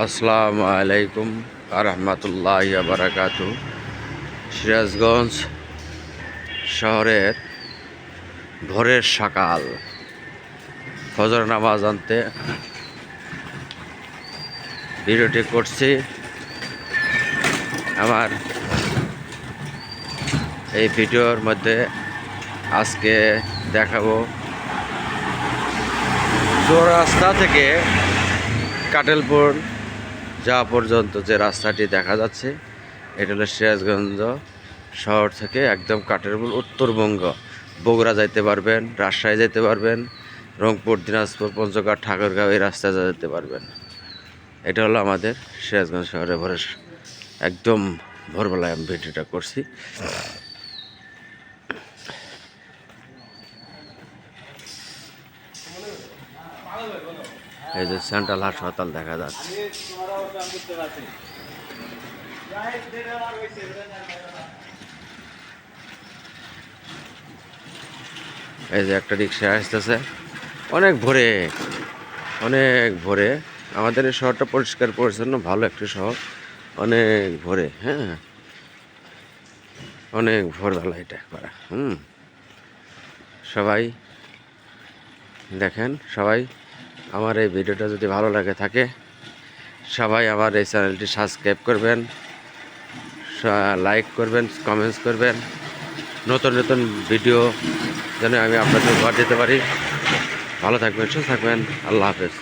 আসসালামু আলাইকুম রহমতুল্লাহি ওয়া বারাকাতুহু। সিরাজগঞ্জ শহরের ভোরের সকাল, ফজর নামাজ আনতে ভিডিওটি করছি। আমার এই ভিডিওর মধ্যে আজকে দেখাবো চৌরাস্তা থেকে কাটেলপুর যাওয়া পর্যন্ত যে রাস্তাটি দেখা যাচ্ছে, এটা হলো সিরাজগঞ্জ শহর থেকে একদম কাটেলপুর, উত্তরবঙ্গ। বগুড়া যাইতে পারবেন, রাজশাহী যেতে পারবেন, রংপুর, দিনাজপুর, পঞ্চগড়, ঠাকুরগাঁও এই রাস্তায় যেতে পারবেন। এটা হলো আমাদের সিরাজগঞ্জ শহরে ভোরের একদম ভোরবেলায় আমি ভিডিওটা করছি। এই যে সেন্ট্রাল হাসপাতাল দেখা যাচ্ছে। এই যে একটা রিক্সা আসতেছে অনেক ভোরে, অনেক ভোরে। আমাদের এই শহরটা পরিষ্কার পরিচ্ছন্ন, ভালো একটি শহর। অনেক ভোরে, হ্যাঁ, অনেক ভোরবেলা এটা করা। সবাই দেখেন, সবাই আমার এই ভিডিওটা যদি ভালো লাগে থাকে, সবাই আমার এই চ্যানেলটি সাবস্ক্রাইব করবেন, লাইক করবেন, কমেন্টস করবেন। নতুন নতুন ভিডিও যেন আমি আপনাদের উপহার দিতে পারি। ভালো থাকবেন, সুস্থ থাকবেন। আল্লাহ হাফেজ।